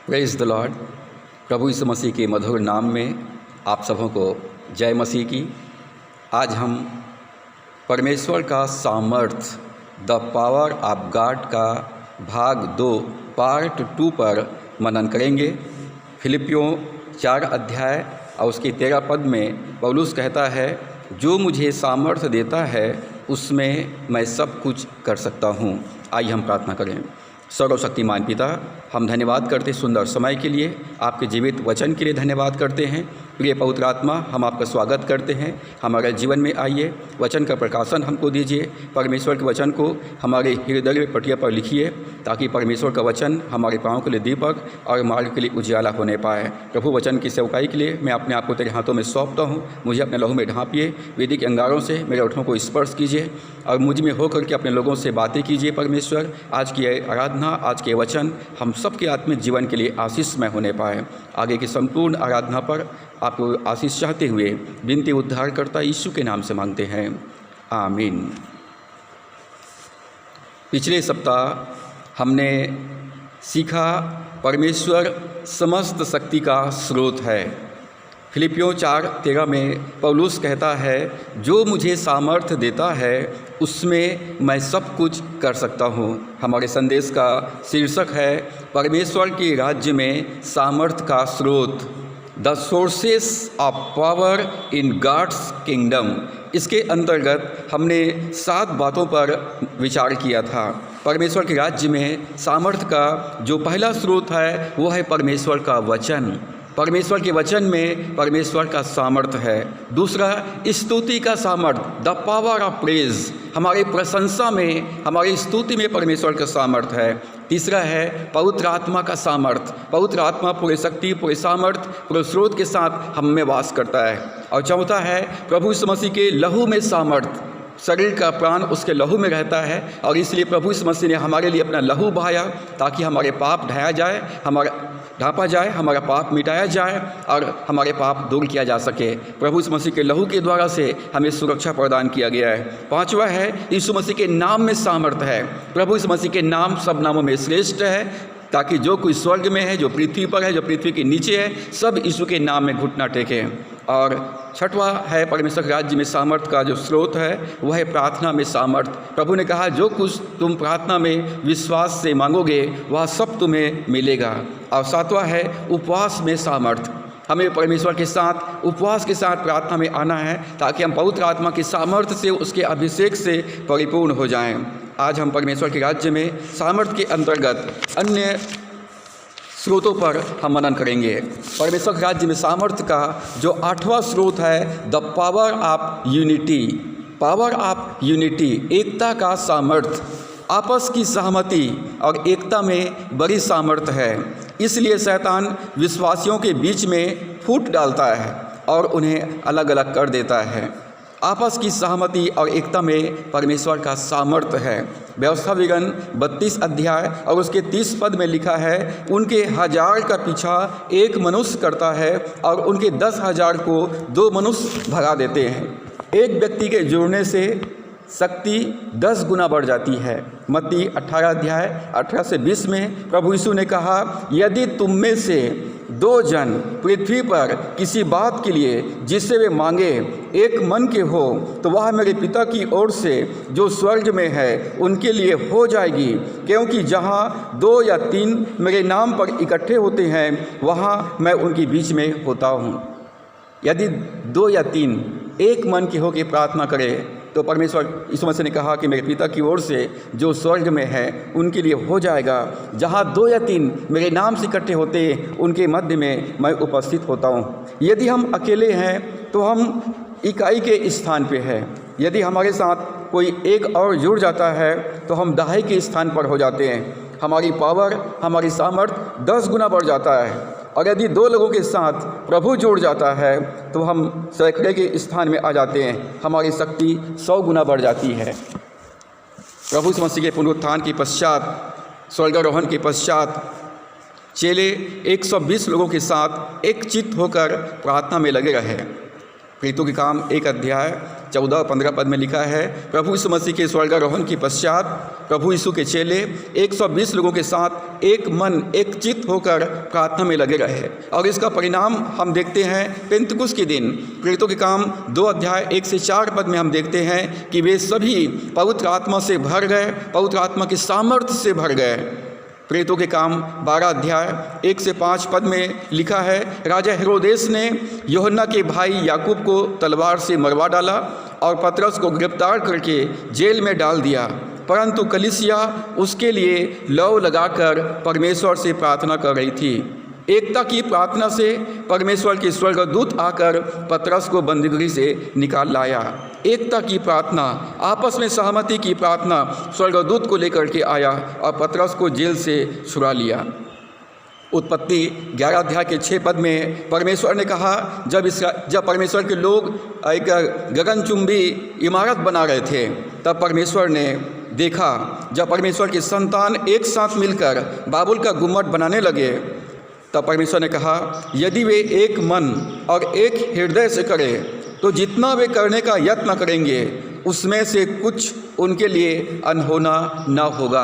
Praise the Lord. प्रभु यीशु मसीह के मधुर नाम में आप सबों को जय मसीह की। आज हम परमेश्वर का सामर्थ द पावर ऑफ गॉड का भाग 2 पार्ट 2 पर मनन करेंगे। फिलिपियों 4 अध्याय और उसके 13 पद में पौलुस कहता है, जो मुझे सामर्थ्य देता है उसमें मैं सब कुछ कर सकता हूँ। आइए हम प्रार्थना करें। सर्वशक्तिमान पिता, हम धन्यवाद करते सुंदर समय के लिए, आपके जीवित वचन के लिए धन्यवाद करते हैं। प्रिय पवित्र आत्मा, हम आपका स्वागत करते हैं। हमारे जीवन में आइए, वचन का प्रकाशन हमको दीजिए। परमेश्वर के वचन को हमारे हृदय में पटिया पर लिखिए, ताकि परमेश्वर का वचन हमारे पाँव के लिए दीपक और मार्ग के लिए उजियाला होने पाए। प्रभु, वचन की सेवकाई के लिए मैं अपने आप को तेरे हाथों में सौंपता हूँ। मुझे अपने लहू में ढांपिए, वेदी के अंगारों से मेरे ओठों को स्पर्श कीजिए और मुझ में होकर के अपने लोगों से बातें कीजिए। परमेश्वर, आज की आराधना, आज के वचन हम सबके आत्मिक जीवन के लिए आशीषमय होने पाए। आगे की संपूर्ण आराधना पर आपको आशीष चाहते हुए विनती उद्धारकर्ता यीशु के नाम से मांगते हैं, आमीन। पिछले सप्ताह हमने सीखा परमेश्वर समस्त शक्ति का स्रोत है। फिलिपियों 4:13 में पौलुस कहता है, जो मुझे सामर्थ्य देता है उसमें मैं सब कुछ कर सकता हूँ। हमारे संदेश का शीर्षक है परमेश्वर के राज्य में सामर्थ्य का स्रोत, the sources of power in God's kingdom. इसके अंतर्गत हमने 7 बातों पर विचार किया था। परमेश्वर के राज्य में सामर्थ्य का जो पहला स्रोत है वो है परमेश्वर का वचन। परमेश्वर के वचन में परमेश्वर का सामर्थ्य है। दूसरा, स्तुति का सामर्थ्य, द पावर ऑफ प्रेज। हमारे प्रशंसा में, हमारी स्तुति में परमेश्वर का सामर्थ्य है। तीसरा है पवित्र आत्मा का सामर्थ्य। पवित्र आत्मा पूरे शक्ति, पूरे सामर्थ्य, पूरे स्रोत के साथ हम में वास करता है। और चौथा है प्रभु यीशु मसीह के लहू में सामर्थ्य। शरीर का प्राण उसके लहू में रहता है और इसलिए प्रभु यीशु मसीह ने हमारे लिए अपना लहू बहाया, ताकि हमारे पाप ढाया जाए, ढांपा जाए, हमारा पाप मिटाया जाए और हमारे पाप दूर किया जा सके। प्रभु यीशु मसीह के लहू के द्वारा से हमें सुरक्षा प्रदान किया गया है। पांचवा है यीशु मसीह के नाम में सामर्थ्य है। प्रभु यीशु मसीह के नाम सब नामों में श्रेष्ठ है, ताकि जो कोई स्वर्ग में है, जो पृथ्वी पर है, जो पृथ्वी के नीचे है, सब यीशु के नाम में घुटना टेकें। और छठवां है परमेश्वर के राज्य में सामर्थ्य का जो स्रोत है वह है प्रार्थना में सामर्थ्य। प्रभु ने कहा, जो कुछ तुम प्रार्थना में विश्वास से मांगोगे वह सब तुम्हें मिलेगा। और सातवां है उपवास में सामर्थ्य। हमें परमेश्वर के साथ उपवास के साथ प्रार्थना में आना है, ताकि हम पवित्र आत्मा की सामर्थ्य से, उसके अभिषेक से परिपूर्ण हो जाएं। आज हम परमेश्वर के राज्य में सामर्थ्य के अंतर्गत अन्य स्रोतों पर हम मनन करेंगे। परमेश्वर के राज्य में सामर्थ्य का जो 8वां स्रोत है, the power of unity. Power of unity, एकता का सामर्थ्य। आपस की सहमति और एकता में बड़ी सामर्थ्य है। इसलिए शैतान विश्वासियों के बीच में फूट डालता है और उन्हें अलग अलग कर देता है। आपस की सहमति और एकता में परमेश्वर का सामर्थ्य है। व्यवस्था विवरण 32 अध्याय और उसके 30 पद में लिखा है, उनके 1000 का पीछा एक मनुष्य करता है और उनके 10,000 को 2 मनुष्य भगा देते हैं। एक व्यक्ति के जुड़ने से शक्ति 10 गुना बढ़ जाती है। मत्ती 18 अध्याय 18 से 20 में प्रभु यीशु ने कहा, यदि तुम में से 2 जन पृथ्वी पर किसी बात के लिए जिससे वे मांगे एक मन के हो, तो वह मेरे पिता की ओर से जो स्वर्ग में है उनके लिए हो जाएगी। क्योंकि जहाँ 2 या 3 मेरे नाम पर इकट्ठे होते हैं वहाँ मैं उनके बीच में होता हूँ। यदि 2 या 3 एक मन के हो के प्रार्थना करें तो परमेश्वर यीशु मसीह ने कहा कि मेरे पिता की ओर से जो स्वर्ग में है उनके लिए हो जाएगा। जहाँ 2 या 3 मेरे नाम से इकट्ठे होते उनके मध्य में मैं उपस्थित होता हूँ। यदि हम अकेले हैं तो हम इकाई के स्थान पे हैं। यदि हमारे साथ कोई एक और जुड़ जाता है तो हम दहाई के स्थान पर हो जाते हैं। हमारी पावर, हमारी सामर्थ्य 10 गुना बढ़ जाता है। और यदि 2 लोगों के साथ प्रभु जुड़ जाता है तो हम सैकड़े के स्थान में आ जाते हैं। हमारी शक्ति 100 गुना बढ़ जाती है। प्रभु यीशु मसीह के पुनरुत्थान के पश्चात, स्वर्गारोहण के पश्चात चेले 120 लोगों के साथ एक चित्त होकर प्रार्थना में लगे रहे। प्रेरितों के काम 1 अध्याय 14 और 15 पद में लिखा है, प्रभु यीशु मसीह के स्वर्गारोहण के पश्चात प्रभु यीशु के चेले 120 लोगों के साथ एक मन एक चित्त होकर प्रार्थना में लगे रहे और इसका परिणाम हम देखते हैं पेंतकुस्त के दिन। प्रेरितों के काम 2 अध्याय 1 से 4 पद में हम देखते हैं कि वे सभी पवित्र आत्मा से भर गए, पवित्र आत्मा की सामर्थ्य से भर गए। प्रेरितों के काम 12 अध्याय 1 से 5 पद में लिखा है, राजा हेरोदेस ने यूहन्ना के भाई याकूब को तलवार से मरवा डाला और पतरस को गिरफ्तार करके जेल में डाल दिया, परंतु कलीसिया उसके लिए लौ लगाकर परमेश्वर से प्रार्थना कर रही थी। एकता की प्रार्थना से परमेश्वर के स्वर्गदूत आकर पतरस को बंदीगृह से निकाल लाया। एकता की प्रार्थना, आपस में सहमति की प्रार्थना, स्वर्गदूत को लेकर के आया और पतरस को जेल से छुड़ा लिया। उत्पत्ति 11 अध्याय के 6 पद में परमेश्वर ने कहा, जब परमेश्वर के लोग एक गगनचुंबी इमारत बना रहे थे, तब परमेश्वर ने देखा जब परमेश्वर के संतान एक साथ मिलकर बाबुल का गुम्मट बनाने लगे, तब परमेश्वर ने कहा, यदि वे एक मन और एक हृदय से करें तो जितना वे करने का यत्न करेंगे उसमें से कुछ उनके लिए अनहोना न होगा।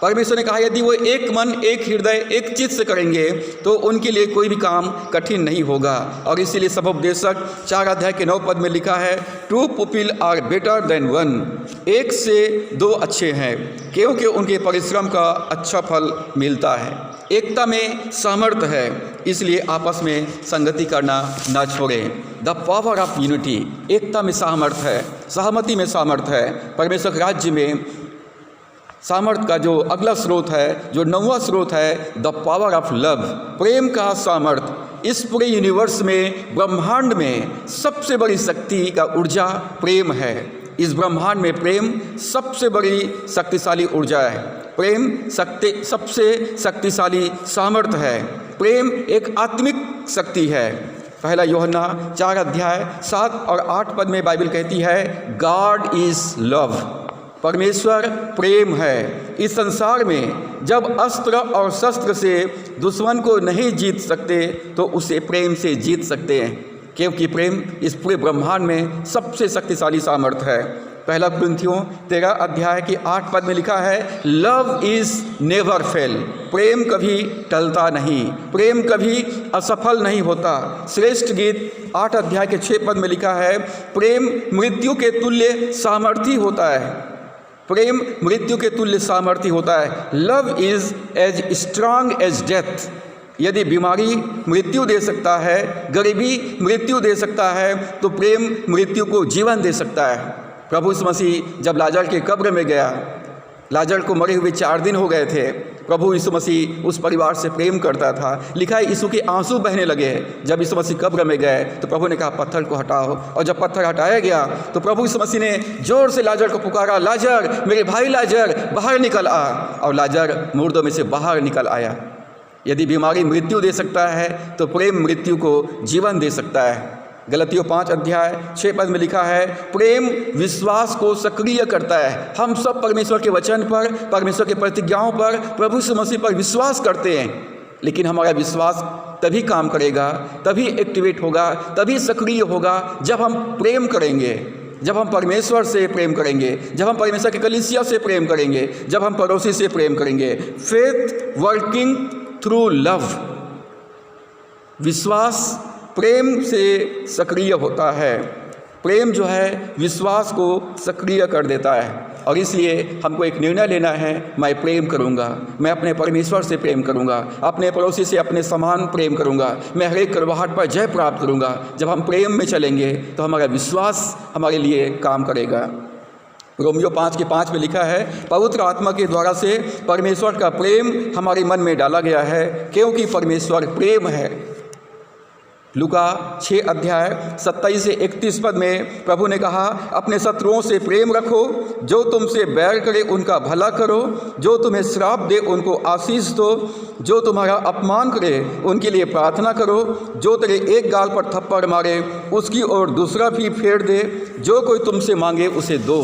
परमेश्वर ने कहा, यदि वो एक मन एक हृदय एक चित्त से करेंगे तो उनके लिए कोई भी काम कठिन नहीं होगा। और इसीलिए सबोपदेशक 4 अध्याय के 9 पद में लिखा है, 2 पुपिल आर बेटर देन 1, एक से 2 अच्छे हैं क्योंकि उनके परिश्रम का अच्छा फल मिलता है। एकता में सामर्थ्य है, इसलिए आपस में संगति करना न छोड़ें। द पावर ऑफ यूनिटी, एकता में सामर्थ्य है, सहमति में सामर्थ्य है। परमेश्वर के राज्य में सामर्थ्य का जो अगला स्रोत है, जो 9वां स्रोत है, द पावर ऑफ लव, प्रेम का सामर्थ्य। इस पूरे यूनिवर्स में, ब्रह्मांड में सबसे बड़ी शक्ति का ऊर्जा प्रेम है। इस ब्रह्मांड में प्रेम सबसे बड़ी शक्तिशाली ऊर्जा है। प्रेम सबसे शक्तिशाली सामर्थ्य है। प्रेम एक आत्मिक शक्ति है। पहला यूहन्ना 4 अध्याय 7 और 8 पद में बाइबल कहती है, गॉड इज लव, परमेश्वर प्रेम है। इस संसार में जब अस्त्र और शस्त्र से दुश्मन को नहीं जीत सकते तो उसे प्रेम से जीत सकते हैं, क्योंकि प्रेम इस पूरे ब्रह्मांड में सबसे शक्तिशाली सामर्थ्य है। पहला कुरिन्थियों 13 अध्याय के 8 पद में लिखा है, लव इज नेवर फेल, प्रेम कभी टलता नहीं, प्रेम कभी असफल नहीं होता। श्रेष्ठ गीत 8 अध्याय के 6 पद में लिखा है, प्रेम मृत्यु के तुल्य सामर्थी होता है, प्रेम मृत्यु के तुल्य सामर्थी होता है। Love is as strong as death, यदि बीमारी मृत्यु दे सकता है, गरीबी मृत्यु दे सकता है, तो प्रेम मृत्यु को जीवन दे सकता है। प्रभु यीशु मसीह जब लाजर के कब्र में गया, लाजर को मरे हुए 4 दिन हो गए थे, प्रभु यीशु मसीह उस परिवार से प्रेम करता था। लिखा है, यीशु के आंसू बहने लगे। जब यीशु मसीह कब्र में गए तो प्रभु ने कहा, पत्थर को हटाओ, और जब पत्थर हटाया गया तो प्रभु यीशु मसीह ने जोर से लाजर को पुकारा, लाजर, मेरे भाई लाजर, बाहर निकल आ। और लाजर मुर्दों में से बाहर निकल आया। यदि बीमारी मृत्यु दे सकता है तो प्रेम मृत्यु को जीवन दे सकता है। गलतियों 5 अध्याय 6 पद में लिखा है, प्रेम विश्वास को सक्रिय करता है। हम सब परमेश्वर के वचन पर, परमेश्वर के प्रतिज्ञाओं पर, प्रभु यीशु मसीह पर विश्वास करते हैं, लेकिन हमारा विश्वास तभी काम करेगा, तभी एक्टिवेट होगा, तभी सक्रिय होगा जब हम प्रेम करेंगे, जब हम परमेश्वर से प्रेम करेंगे, जब हम परमेश्वर के कलीसिया से प्रेम करेंगे, जब हम पड़ोसी से प्रेम करेंगे। फेथ वर्किंग थ्रू लव, विश्वास प्रेम से सक्रिय होता है। प्रेम जो है विश्वास को सक्रिय कर देता है, और इसलिए हमको एक निर्णय लेना है, मैं प्रेम करूंगा, मैं अपने परमेश्वर से प्रेम करूंगा, अपने पड़ोसी से अपने समान प्रेम करूंगा, मैं हर एक कड़वाहट पर जय प्राप्त करूंगा। जब हम प्रेम में चलेंगे तो हमारा विश्वास हमारे लिए काम करेगा। रोमियो 5 के 5 में लिखा है, पवित्र आत्मा के द्वारा से परमेश्वर का प्रेम हमारे मन में डाला गया है, क्योंकि परमेश्वर प्रेम है। लूका 6 अध्याय 27 से 31 पद में प्रभु ने कहा, अपने शत्रुओं से प्रेम रखो, जो तुमसे बैर करे उनका भला करो, जो तुम्हें श्राप दे उनको आशीष दो, जो तुम्हारा अपमान करे उनके लिए प्रार्थना करो, जो तेरे एक गाल पर थप्पड़ मारे उसकी ओर दूसरा भी फेर दे, जो कोई तुमसे मांगे उसे दो।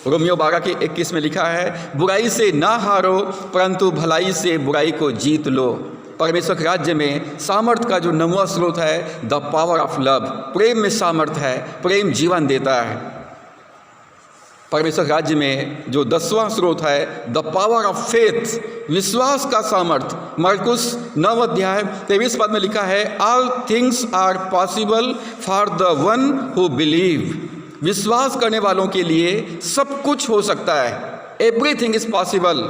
रोमियो 12 के 21 में लिखा है, बुराई से ना हारो परंतु भलाई से बुराई को जीत लो। परमेश्वर के राज्य में सामर्थ्य का जो 9वां स्रोत है, द पावर ऑफ लव, प्रेम में सामर्थ्य है। प्रेम जीवन देता है। परमेश्वर राज्य में जो 10वां स्रोत है, द पावर ऑफ फेथ, विश्वास का सामर्थ। मरकुस 9 अध्याय 23 पद में लिखा है, all things are possible for the one who believe. विश्वास करने वालों के लिए सब कुछ हो सकता है। एवरीथिंग इज पॉसिबल,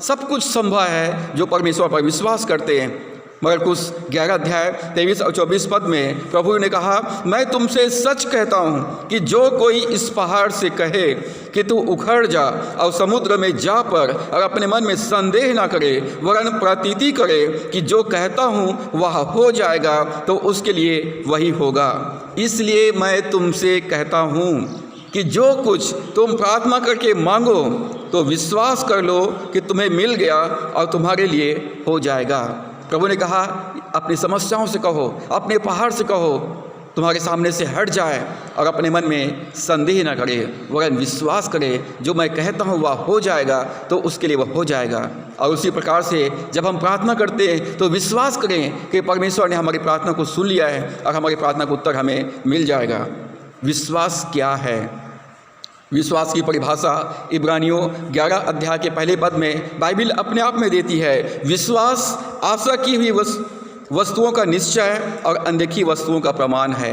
सब कुछ संभव है जो परमेश्वर पर विश्वास करते हैं। मरकुस 11 अध्याय 23 और 24 पद में प्रभु ने कहा, मैं तुमसे सच कहता हूँ कि जो कोई इस पहाड़ से कहे कि तू उखड़ जा और समुद्र में जा पर, और अपने मन में संदेह ना करे वरन प्रतीति करे कि जो कहता हूँ वह हो जाएगा, तो उसके लिए वही होगा। इसलिए मैं तुमसे कहता हूँ कि जो कुछ तुम प्रार्थना करके मांगो तो विश्वास कर लो कि तुम्हें मिल गया और तुम्हारे लिए हो जाएगा। प्रभु ने कहा, अपनी समस्याओं से कहो, अपने पहाड़ से कहो, तुम्हारे सामने से हट जाए, और अपने मन में संदेह न करे वरन विश्वास करे, जो मैं कहता हूँ वह हो जाएगा, तो उसके लिए वह हो जाएगा। और उसी प्रकार से जब हम प्रार्थना करते हैं तो विश्वास करें कि परमेश्वर ने हमारी प्रार्थना को सुन लिया है और हमारी प्रार्थना का उत्तर हमें मिल जाएगा। विश्वास क्या है? विश्वास की परिभाषा इब्रानियों 11 अध्याय के पहले पद में बाइबिल अपने आप में देती है। विश्वास आशा की हुई वस्तुओं का निश्चय और अनदेखी वस्तुओं का प्रमाण है।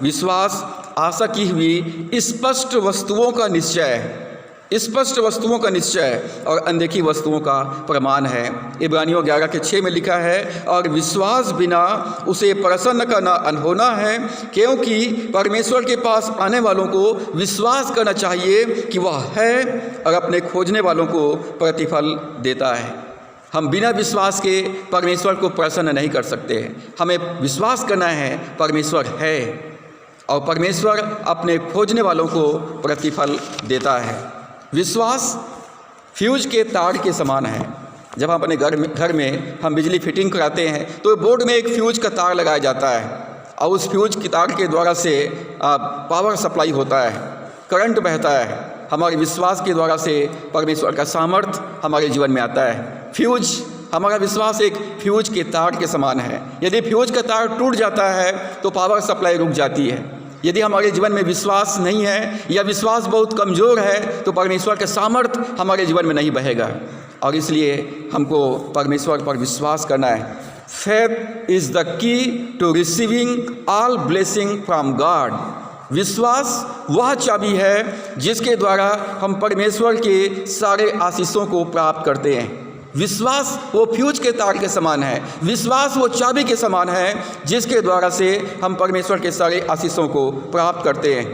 विश्वास आशा की हुई स्पष्ट वस्तुओं का निश्चय, स्पष्ट वस्तुओं का निश्चय और अनदेखी वस्तुओं का प्रमाण है। इब्रानियों 11 के 6 में लिखा है, और विश्वास बिना उसे प्रसन्न करना अनहोना है, क्योंकि परमेश्वर के पास आने वालों को विश्वास करना चाहिए कि वह है और अपने खोजने वालों को प्रतिफल देता है। हम बिना विश्वास के परमेश्वर को प्रसन्न नहीं कर सकते। हमें विश्वास करना है परमेश्वर है, और परमेश्वर अपने खोजने वालों को प्रतिफल देता है। विश्वास फ्यूज के तार के समान है। जब हम अपने घर में हम बिजली फिटिंग कराते हैं तो बोर्ड में एक फ्यूज का तार लगाया जाता है, और उस फ्यूज के तार के द्वारा से पावर सप्लाई होता है, करंट बहता है। हमारे विश्वास के द्वारा से परमेश्वर का सामर्थ हमारे जीवन में आता है। फ्यूज, हमारा विश्वास एक फ्यूज के तार के समान है। यदि फ्यूज का तार टूट जाता है तो पावर सप्लाई रुक जाती है। यदि हमारे जीवन में विश्वास नहीं है या विश्वास बहुत कमज़ोर है तो परमेश्वर का सामर्थ हमारे जीवन में नहीं बहेगा, और इसलिए हमको परमेश्वर पर विश्वास करना है। Faith is the key to receiving all blessing from God. विश्वास वह चाबी है जिसके द्वारा हम परमेश्वर के सारे आशीषों को प्राप्त करते हैं। विश्वास वो फ्यूज के तार के समान है। विश्वास वो चाबी के समान है जिसके द्वारा से हम परमेश्वर के सारे आशीषों को प्राप्त करते हैं।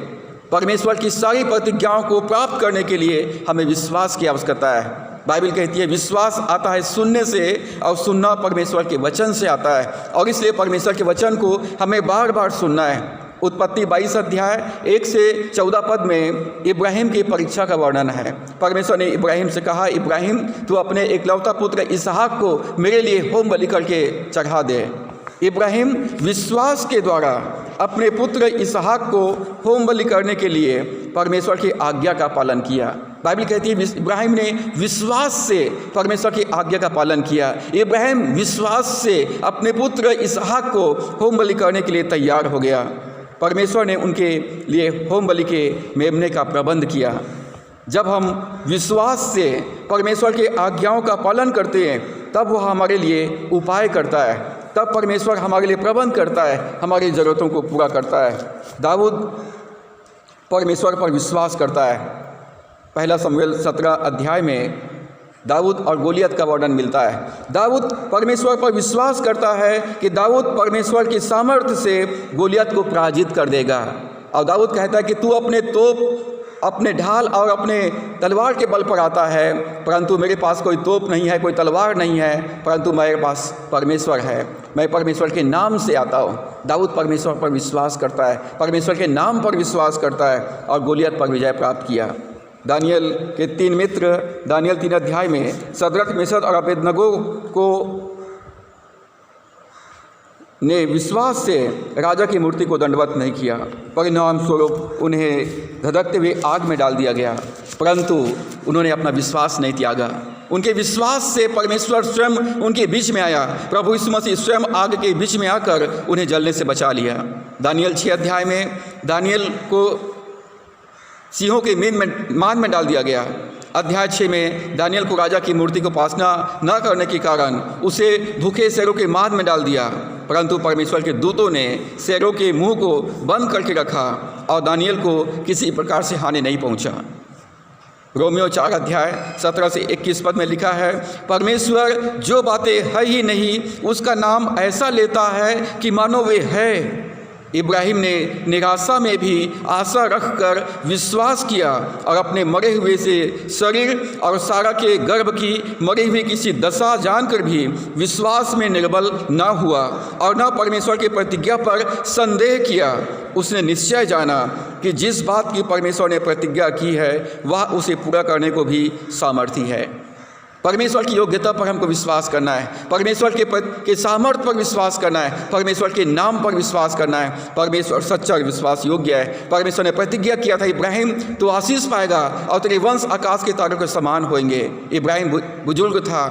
परमेश्वर की सारी प्रतिज्ञाओं को प्राप्त करने के लिए हमें विश्वास की आवश्यकता है। बाइबल कहती है विश्वास आता है सुनने से, और सुनना परमेश्वर के वचन से आता है, और इसलिए परमेश्वर के वचन को हमें बार बार सुनना है। उत्पत्ति 22 अध्याय 1 से 14 पद में इब्राहिम की परीक्षा का वर्णन है। परमेश्वर ने इब्राहिम से कहा, इब्राहिम तू अपने एकलौता पुत्र इसहाक को मेरे लिए होम बलि करके चढ़ा दे। इब्राहिम विश्वास के द्वारा अपने पुत्र इसहाक को होम बलि करने के लिए परमेश्वर की आज्ञा का पालन किया। बाइबल कहती है इब्राहिम ने विश्वास से परमेश्वर की आज्ञा का पालन किया। इब्राहिम विश्वास से अपने पुत्र इसहाक को होम बलि करने के लिए तैयार हो गया। परमेश्वर ने उनके लिए होम बलि के मेमने का प्रबंध किया। जब हम विश्वास से परमेश्वर के आज्ञाओं का पालन करते हैं तब वह हमारे लिए उपाय करता है, तब परमेश्वर हमारे लिए प्रबंध करता है, हमारी ज़रूरतों को पूरा करता है। दाऊद परमेश्वर पर विश्वास करता है। पहला शमूएल 17 अध्याय में दाऊद और गोलियत का वर्णन मिलता है। दाऊद परमेश्वर पर विश्वास करता है कि दाऊद परमेश्वर की सामर्थ्य से गोलियत को पराजित कर देगा, और दाऊद कहता है कि तू अपने तोप, अपने ढाल और अपने तलवार के बल पर आता है, परंतु मेरे पास कोई तोप नहीं है, कोई तलवार नहीं है, परंतु मेरे पास परमेश्वर है, मैं परमेश्वर के नाम से आता हूँ। दाऊद परमेश्वर पर विश्वास करता है, परमेश्वर के नाम पर विश्वास करता है, और गोलियत पर विजय प्राप्त किया। दानियल के 3 मित्र दानियल 3 अध्याय में सदरक, मेशक और अबेदनगो को ने विश्वास से राजा की मूर्ति को दंडवत नहीं किया, परिणाम स्वरूप उन्हें धधकते हुए आग में डाल दिया गया, परंतु उन्होंने अपना विश्वास नहीं त्यागा। उनके विश्वास से परमेश्वर स्वयं उनके बीच में आया। प्रभु यीशु मसीह स्वयं आग के बीच में आकर उन्हें जलने से बचा लिया। दानियल 6 अध्याय में दानियल को सिंहों के मान में डाल दिया गया। अध्याय 6 में दानियल को राजा की मूर्ति को उपासना न करने के कारण उसे भूखे शेरों के मान में डाल दिया, परंतु परमेश्वर के दूतों ने शेरों के मुंह को बंद करके रखा और दानियल को किसी प्रकार से हानि नहीं पहुंचा। रोमियो 4 अध्याय 17 से 21 पद में लिखा है, परमेश्वर जो बातें है ही नहीं उसका नाम ऐसा लेता है कि मानो वे है। इब्राहिम ने निराशा में भी आशा रखकर विश्वास किया और अपने मरे हुए से शरीर और सारा के गर्भ की मरी हुई किसी दशा जानकर भी विश्वास में निर्बल न हुआ और न परमेश्वर की प्रतिज्ञा पर संदेह किया। उसने निश्चय जाना कि जिस बात की परमेश्वर ने प्रतिज्ञा की है वह उसे पूरा करने को भी सामर्थी है। परमेश्वर की योग्यता पर हमको विश्वास करना है, परमेश्वर के सामर्थ्य पर विश्वास करना है, परमेश्वर के नाम पर विश्वास करना है। परमेश्वर सच्चा और विश्वास योग्य है। परमेश्वर ने प्रतिज्ञा किया था, इब्राहिम तो आशीष पाएगा और तेरे वंश आकाश के तारों के समान होंगे। इब्राहिम बुजुर्ग था,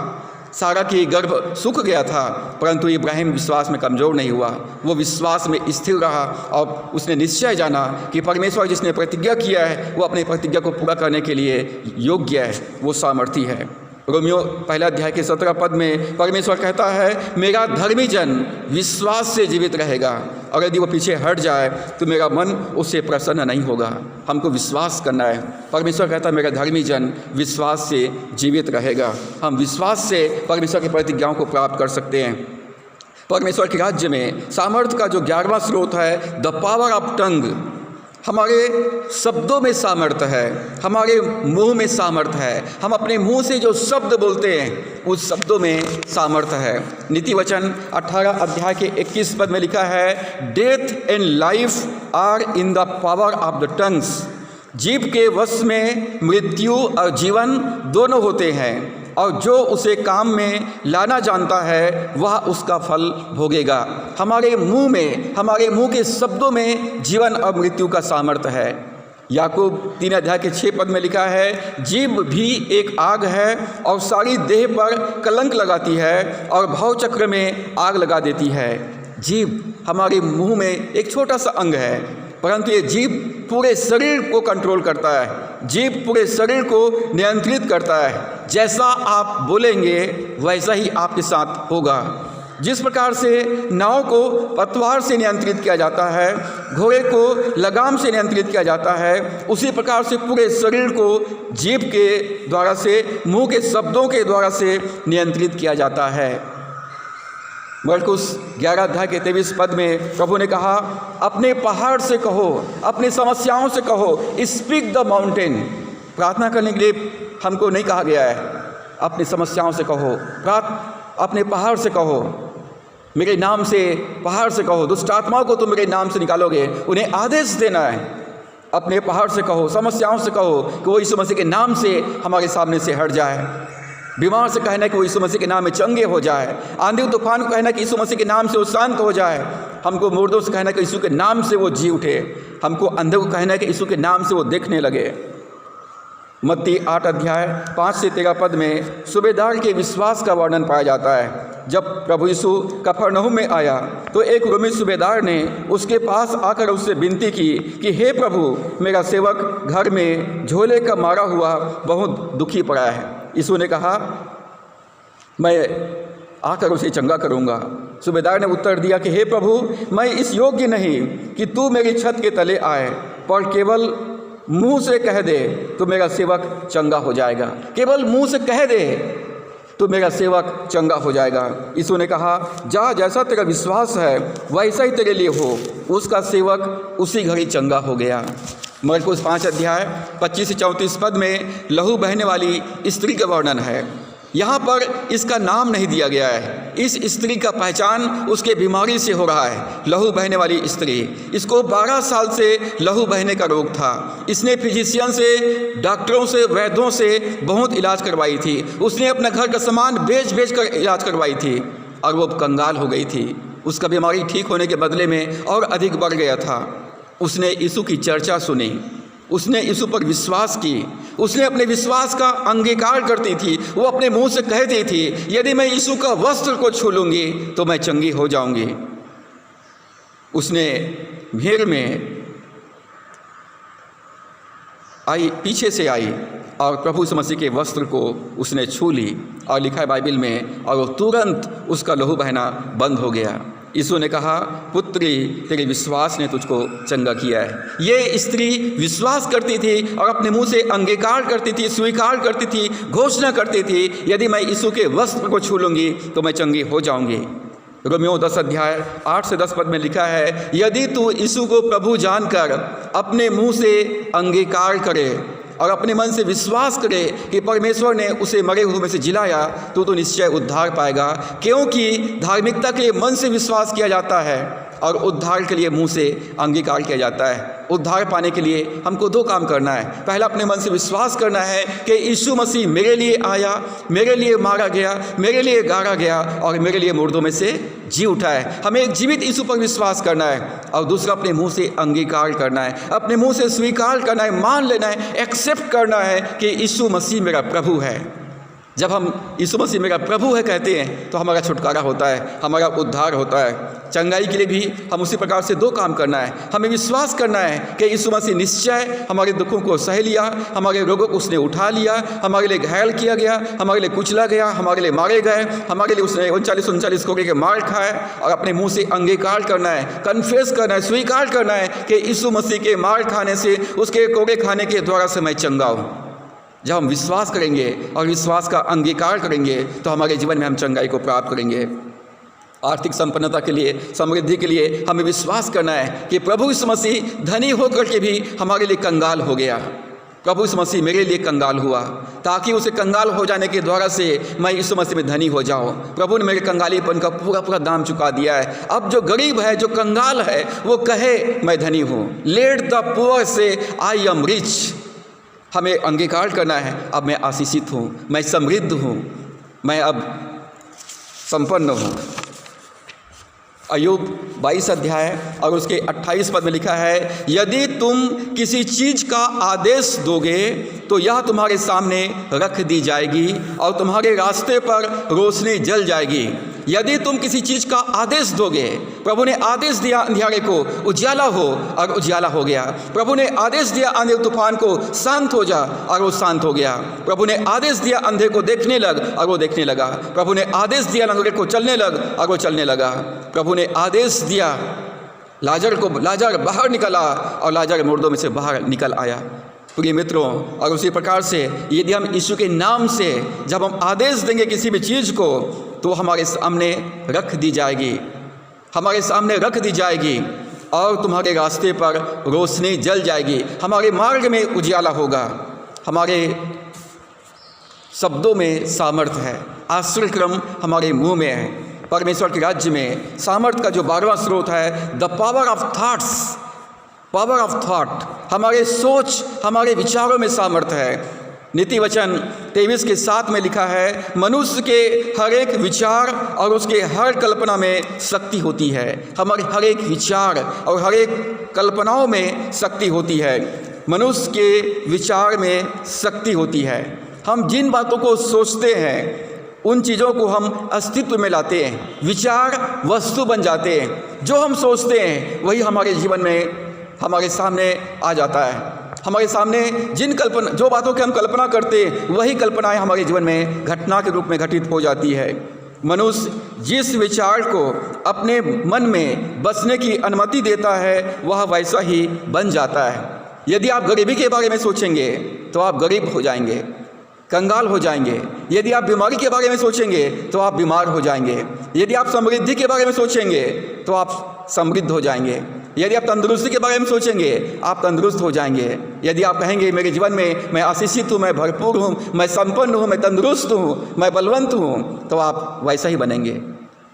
सारा की गर्भ सूख गया था, परंतु इब्राहिम विश्वास में कमज़ोर नहीं हुआ। वो विश्वास में स्थिर रहा और उसने निश्चय जाना कि परमेश्वर जिसने प्रतिज्ञा किया है वो अपनी प्रतिज्ञा को पूरा करने के लिए योग्य है, वो सामर्थी है। रोमियो 1 अध्याय के 17 पद में परमेश्वर कहता है, मेरा धर्मी जन विश्वास से जीवित रहेगा और यदि वो पीछे हट जाए तो मेरा मन उससे प्रसन्न नहीं होगा। हमको विश्वास करना है। परमेश्वर कहता है, मेरा धर्मी जन विश्वास से जीवित रहेगा। हम विश्वास से परमेश्वर की प्रतिज्ञाओं को प्राप्त कर सकते हैं। परमेश्वर के राज्य में सामर्थ्य का जो 11वां स्रोत है, द पावर ऑफ टंग, हमारे शब्दों में सामर्थ्य है, हमारे मुंह में सामर्थ्य है। हम अपने मुंह से जो शब्द बोलते हैं उस शब्दों में सामर्थ्य है। नीति वचन 18 अध्याय के 21 पद में लिखा है, death and life are in the power of the tongues. जीभ के वश में मृत्यु और जीवन दोनों होते हैं और जो उसे काम में लाना जानता है वह उसका फल भोगेगा। हमारे मुंह में, हमारे मुंह के शब्दों में जीवन और मृत्यु का सामर्थ्य है। याकूब 3 अध्याय के 6 पद में लिखा है, जीभ भी एक आग है और सारी देह पर कलंक लगाती है और भव चक्र में आग लगा देती है। जीभ हमारे मुंह में एक छोटा सा अंग है, परंतु ये जीभ पूरे शरीर को कंट्रोल करता है। जीभ पूरे शरीर को नियंत्रित करता है। जैसा आप बोलेंगे वैसा ही आपके साथ होगा। जिस प्रकार से नाव को पतवार से नियंत्रित किया जाता है, घोड़े को लगाम से नियंत्रित किया जाता है, उसी प्रकार से पूरे शरीर को जीभ के द्वारा से, मुंह के शब्दों के द्वारा से नियंत्रित किया जाता है। मरकुस 11 अध्याय के 23 पद में प्रभु ने कहा, अपने पहाड़ से कहो, अपनी समस्याओं से कहो, स्पीक द माउंटेन। प्रार्थना करने के लिए हमको नहीं कहा गया है अपनी समस्याओं से कहो, अपने पहाड़ से कहो, मेरे नाम से पहाड़ से कहो। दुष्ट आत्माओं को तुम मेरे नाम से निकालोगे, उन्हें आदेश देना है। अपने पहाड़ से कहो, समस्याओं से कहो कि वो यीशु मसीह के नाम से हमारे सामने से हट जाए। बीमार से कहना कि वो यीशु मसीह के नाम में चंगे हो जाए। आंधी तूफान को कहना कि यीशु मसीह के नाम से वो शांत हो जाए। हमको मुर्दों से कहना कि यीशु के नाम से वो जी उठे। हमको अंधे को कहना कि यीशु के नाम से वो देखने लगे। मत्ती 8 अध्याय 5 से 13 पद में सूबेदार के विश्वास का वर्णन पाया जाता है। जब प्रभु यीशु कफरनहूम में आया तो एक रोमी सूबेदार ने उसके पास आकर उससे विनती की कि हे प्रभु, मेरा सेवक घर में झोले का मारा हुआ बहुत दुखी पड़ा है। यीशु ने कहा, मैं आकर उसे चंगा करूँगा। सूबेदार ने उत्तर दिया कि हे प्रभु, मैं इस योग्य नहीं कि तू मेरी छत के तले आए, पर केवल मुंह से कह दे तो मेरा सेवक चंगा हो जाएगा। केवल मुंह से कह दे तो मेरा सेवक चंगा हो जाएगा। यीशु ने कहा, जा, जैसा तेरा विश्वास है वैसा ही तेरे लिए हो। उसका सेवक उसी घड़ी चंगा हो गया। मरकुस 5 अध्याय 25 से 34 पद में लहू बहने वाली स्त्री का वर्णन है। यहाँ पर इसका नाम नहीं दिया गया है। इस स्त्री का पहचान उसके बीमारी से हो रहा है। लहू बहने वाली स्त्री, इसको 12 साल से लहू बहने का रोग था। इसने फिजिशियन से, डॉक्टरों से, वैद्यों से बहुत इलाज करवाई थी। उसने अपना घर का सामान बेच कर इलाज करवाई थी और वो कंगाल हो गई थी। उसका बीमारी ठीक होने के बदले में और अधिक बढ़ गया था। उसने यीशु की चर्चा सुनी, उसने यीशु पर विश्वास की, उसने अपने विश्वास का अंगीकार करती थी। वो अपने मुंह से कहती थी, यदि मैं यीशु का वस्त्र को छू लूँगी तो मैं चंगी हो जाऊंगी। उसने भीड़ में आई, पीछे से आई और प्रभु यीशु मसीह के वस्त्र को उसने छू ली, और लिखा है बाइबल में, और वो तुरंत उसका लहू बहना बंद हो गया। यीशु ने कहा, पुत्री, तेरे विश्वास ने तुझको चंगा किया है। ये स्त्री विश्वास करती थी और अपने मुंह से अंगीकार करती थी, स्वीकार करती थी, घोषणा करती थी, यदि मैं यीशु के वस्त्र को छू लूँगी तो मैं चंगी हो जाऊँगी। रोमियो 10 अध्याय 8 से 10 पद में लिखा है, यदि तू यीशु को प्रभु जानकर अपने मुंह से अंगीकार करे और अपने मन से विश्वास करे कि परमेश्वर ने उसे मरे हुए में से जिलाया, तो निश्चय उद्धार पाएगा। क्योंकि धार्मिकता के लिए मन से विश्वास किया जाता है और उद्धार के लिए मुंह से अंगीकार किया जाता है। उद्धार पाने के लिए हमको 2 काम करना है। पहला, अपने मन से विश्वास करना है कि यीशु मसीह मेरे लिए आया, मेरे लिए मारा गया, मेरे लिए गाड़ा गया और मेरे लिए मुर्दों में से जी उठा है। हमें एक जीवित यीशु पर विश्वास करना है। और दूसरा, अपने मुंह से अंगीकार करना है, अपने मुंह से स्वीकार करना है, मान लेना है, एक्सेप्ट करना है कि यीशु मसीह मेरा प्रभु है। जब हम यीशु मसीह मेरा प्रभु है कहते हैं तो हमारा छुटकारा होता है, हमारा उद्धार होता है। चंगाई के लिए भी हम उसी प्रकार से 2 काम करना है। हमें विश्वास करना है कि यीशु मसीह निश्चय हमारे दुखों को सह लिया, हमारे रोगों को उसने उठा लिया, हमारे लिए घायल किया गया, हमारे लिए कुचला गया, हमारे लिए मारे गए, हमारे लिए उसने 39 कोड़े के मार खाए। और अपने मुंह से अंगीकार करना है, कन्फेस करना है, स्वीकार करना है कि यीशु मसीह के मार खाने से, उसके कोड़े खाने के द्वारा से मैं चंगा हूँ। जब हम विश्वास करेंगे और विश्वास का अंगीकार करेंगे तो हमारे जीवन में हम चंगाई को प्राप्त करेंगे। आर्थिक संपन्नता के लिए, समृद्धि के लिए हमें विश्वास करना है कि प्रभु यीशु मसीह धनी होकर के भी हमारे लिए कंगाल हो गया। प्रभु यीशु मसीह मेरे लिए कंगाल हुआ ताकि उसे कंगाल हो जाने के द्वारा से मैं यीशु मसीह में धनी हो जाऊं। प्रभु ने मेरे कंगालीपन का पूरा दाम चुका दिया है। अब जो गरीब है, जो कंगाल है, वो कहे मैं धनी हूँ। लेट द पुअर से आई एम रिच। हमें अंगीकार करना है, अब मैं आशीषित हूँ, मैं समृद्ध हूँ, मैं अब संपन्न हूँ। अय्यूब 22 अध्याय और उसके 28 पद में लिखा है, यदि तुम किसी चीज़ का आदेश दोगे तो यह तुम्हारे सामने रख दी जाएगी और तुम्हारे रास्ते पर रोशनी जल जाएगी। यदि तुम किसी चीज़ का आदेश दोगे, प्रभु ने आदेश दिया अंधियारे को उजियाला हो और उजियाला हो गया। प्रभु ने आदेश दिया आंधी तूफान को शांत हो जा और वो शांत हो गया। प्रभु ने आदेश दिया अंधे को देखने लग और वो देखने लगा। प्रभु ने आदेश दिया लंगड़े को चलने लग और वो चलने लगा। प्रभु ने आदेश दिया लाजर बाहर निकला और लाजर मुर्दों में से बाहर निकल आया। प्रिय मित्रों, और उसी प्रकार से यदि हम यीशु के नाम से जब हम आदेश देंगे किसी भी चीज़ को तो हमारे सामने रख दी जाएगी, हमारे सामने रख दी जाएगी और तुम्हारे रास्ते पर रोशनी जल जाएगी। हमारे मार्ग में उजियाला होगा। हमारे शब्दों में सामर्थ्य है, आश्रय क्रम हमारे मुंह में है। परमेश्वर के राज्य में सामर्थ्य का जो 12वां स्रोत है, the power of thoughts, power of thought, हमारे सोच, हमारे विचारों में सामर्थ्य है। नीति वचन 23 के 7 में लिखा है, मनुष्य के हर एक विचार और उसके हर कल्पना में शक्ति होती है। हमारे हर एक विचार और हर एक कल्पनाओं में शक्ति होती है। मनुष्य के विचार में शक्ति होती है। हम जिन बातों को सोचते हैं उन चीज़ों को हम अस्तित्व में लाते हैं। विचार वस्तु बन जाते हैं। जो हम सोचते हैं वही हमारे जीवन में हमारे सामने आ जाता है। हमारे सामने जो बातों की हम कल्पना करते हैं वही कल्पनाएं हमारे जीवन में घटना के रूप में घटित हो जाती है। मनुष्य जिस विचार को अपने मन में बसने की अनुमति देता है वह वैसा ही बन जाता है। यदि आप गरीबी के बारे में सोचेंगे तो आप गरीब हो जाएंगे, कंगाल हो जाएंगे। यदि आप बीमारी के बारे में सोचेंगे तो आप बीमार हो जाएंगे। यदि आप समृद्धि के बारे में सोचेंगे तो आप समृद्ध हो जाएंगे। यदि आप तंदुरुस्ती के बारे में सोचेंगे आप तंदुरुस्त हो जाएंगे। यदि आप कहेंगे मेरे जीवन में मैं आशीषित हूँ, मैं भरपूर हूँ, मैं संपन्न हूँ, मैं तंदुरुस्त हूँ, मैं बलवंत हूँ, तो आप वैसा ही बनेंगे।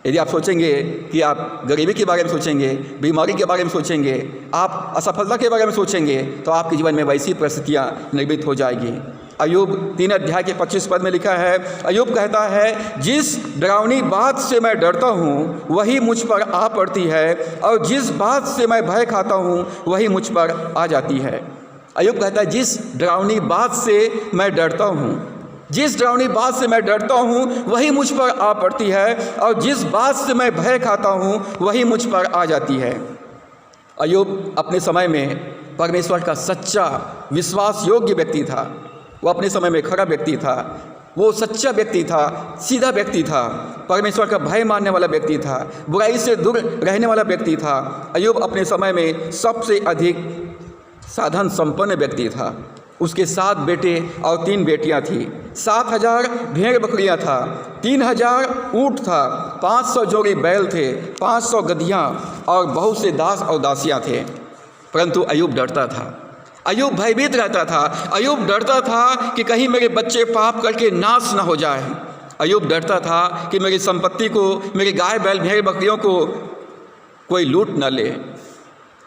यदि आप सोचेंगे कि आप गरीबी के बारे में सोचेंगे, बीमारी के बारे में सोचेंगे, आप असफलता के बारे में सोचेंगे तो आपके जीवन में वैसी परिस्थितियाँ निर्मित हो जाएगी। अय्यूब 3 अध्याय के 25 पद में लिखा है, अय्यूब कहता है, जिस डरावनी बात से मैं डरता हूँ वही मुझ पर आ पड़ती है और जिस बात से मैं भय खाता हूँ वही मुझ पर आ जाती है। अय्यूब कहता है, जिस डरावनी बात से मैं डरता हूँ, जिस डरावनी बात से मैं डरता हूँ वही मुझ पर आ पड़ती है और जिस बात से मैं भय खाता हूँ वही मुझ पर आ जाती है। अय्यूब अपने समय में परमेश्वर का सच्चा विश्वास योग्य व्यक्ति था। वो अपने समय में खरा व्यक्ति था, वो सच्चा व्यक्ति था, सीधा व्यक्ति था, परमेश्वर का भय मानने वाला व्यक्ति था, बुराई से दूर रहने वाला व्यक्ति था। अय्यूब अपने समय में सबसे अधिक साधन संपन्न व्यक्ति था। उसके 7 बेटे और 3 बेटियां थी, 7,000 भेड़ बकरियां था, 3,000 ऊँट था, 500 जोड़ी बैल थे, 500 गधियां और बहुत से दास और दासियां थे। परंतु अय्यूब डरता था, अय्यूब भयभीत रहता था। अय्यूब डरता था कि कहीं मेरे बच्चे पाप करके नाश न हो जाए। अय्यूब डरता था कि मेरी संपत्ति को, मेरी गाय बैल भेड़ बकरियों को कोई लूट न ले,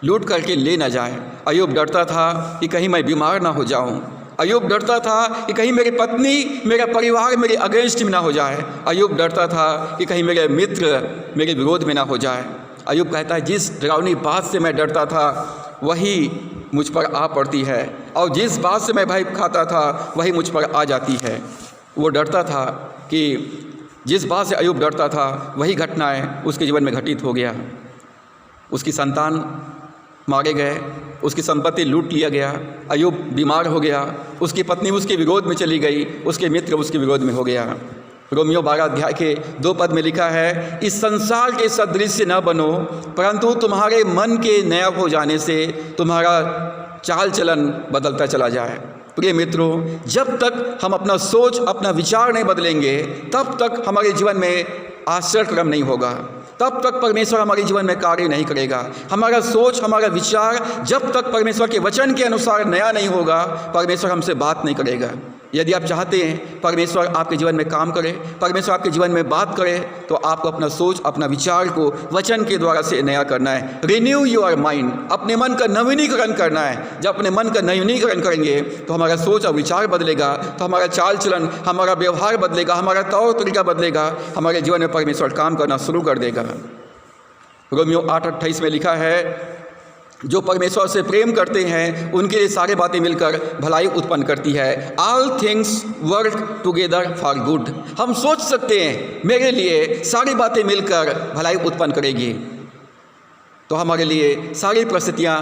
लूट करके ले न जाए। अय्यूब डरता था कि कहीं मैं बीमार ना हो जाऊं। अय्यूब डरता था कि कहीं मेरी पत्नी, मेरा परिवार मेरे अगेंस्ट में ना हो जाए। अय्यूब डरता था कि कहीं मेरे मित्र मेरे विरोध में ना हो जाए। अय्यूब कहता है, जिस डरावनी बात से मैं डरता था वही मुझ पर आ पड़ती है, और जिस बात से मैं भय खाता था वही मुझ पर आ जाती है। वो डरता था कि जिस बात से अय्यूब डरता था वही घटनाएं उसके जीवन में घटित हो गया। उसकी संतान मारे गए, उसकी संपत्ति लूट लिया गया, अय्यूब बीमार हो गया, उसकी पत्नी उसके विरोध में चली गई, उसके मित्र उसके विरोध में हो गया। रोमियो 12 अध्याय के 2 पद में लिखा है, इस संसार के सदृश न बनो, परंतु तुम्हारे मन के नया हो जाने से तुम्हारा चाल चलन बदलता चला जाए। प्रिय मित्रों, जब तक हम अपना सोच, अपना विचार नहीं बदलेंगे, तब तक हमारे जीवन में आश्चर्यक्रम नहीं होगा, तब तक परमेश्वर हमारे जीवन में कार्य नहीं करेगा। हमारा सोच, हमारा विचार जब तक परमेश्वर के वचन के अनुसार नया नहीं होगा, परमेश्वर हमसे बात नहीं करेगा। यदि आप चाहते हैं परमेश्वर आपके जीवन में काम करे, परमेश्वर आपके जीवन में बात करे, तो आपको अपना सोच, अपना विचार को वचन के द्वारा से नया करना है। रिन्यू योर माइंड, अपने मन का नवीनीकरण करना है। जब अपने मन का नवीनीकरण करेंगे तो हमारा सोच और विचार बदलेगा, तो हमारा चाल चलन, हमारा व्यवहार बदलेगा, हमारा तौर तरीका बदलेगा, हमारे जीवन में परमेश्वर काम करना शुरू कर देगा। रोमियो 8:28 में लिखा है, जो परमेश्वर से प्रेम करते हैं उनके लिए सारी बातें मिलकर भलाई उत्पन्न करती है। All things work together for good. हम सोच सकते हैं मेरे लिए सारी बातें मिलकर भलाई उत्पन्न करेगी, तो हमारे लिए सारी परिस्थितियाँ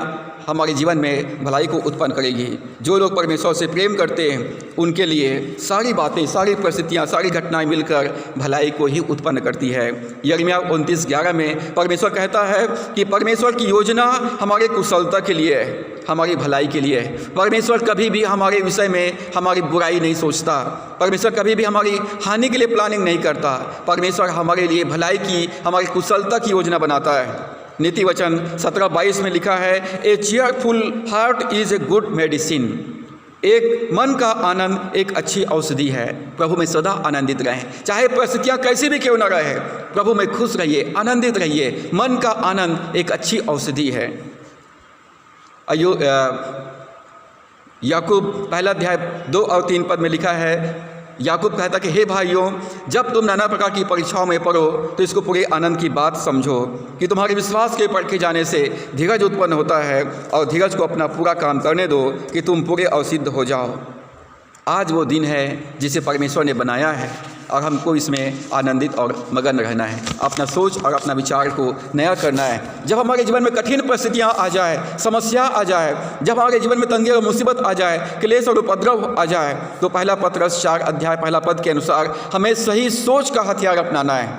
हमारे जीवन में भलाई को उत्पन्न करेगी। जो लोग परमेश्वर से प्रेम करते हैं उनके लिए सारी बातें, सारी परिस्थितियाँ, सारी घटनाएं मिलकर भलाई को ही उत्पन्न करती है। यिर्मयाह 29:11 में परमेश्वर कहता है कि परमेश्वर की योजना हमारे कुशलता के लिए है, हमारी भलाई के लिए है। परमेश्वर कभी भी हमारे विषय में हमारी बुराई नहीं सोचता, परमेश्वर कभी भी हमारी हानि के लिए प्लानिंग नहीं करता। परमेश्वर हमारे लिए भलाई की, हमारी कुशलता की योजना बनाता है। नीति वचन 17:22 में लिखा है, a cheerful heart is a good medicine. एक मन का आनंद एक अच्छी औषधि है। प्रभु में सदा आनंदित रहें, चाहे परिस्थितियाँ कैसी भी क्यों न रहे, प्रभु में खुश रहिए, आनंदित रहिए। मन का आनंद एक अच्छी औषधि है। याकूब 1 अध्याय 2 और 3 पद में लिखा है, याकूब कहता कि हे भाइयों, जब तुम नाना प्रकार की परीक्षाओं में पड़ो तो इसको पूरे आनंद की बात समझो कि तुम्हारे विश्वास के परखे जाने से धीरज उत्पन्न होता है, और धीरज को अपना पूरा काम करने दो कि तुम पूरे और सिद्ध हो जाओ। आज वो दिन है जिसे परमेश्वर ने बनाया है और हमको इसमें आनंदित और मगन रहना है। अपना सोच और अपना विचार को नया करना है। जब हमारे जीवन में कठिन परिस्थितियाँ आ जाए, समस्या आ जाए, जब हमारे जीवन में तंगी और मुसीबत आ जाए, क्लेश और उपद्रव आ जाए, तो 1 पतरस 4 अध्याय 1 पद के अनुसार हमें सही सोच का हथियार अपनाना है।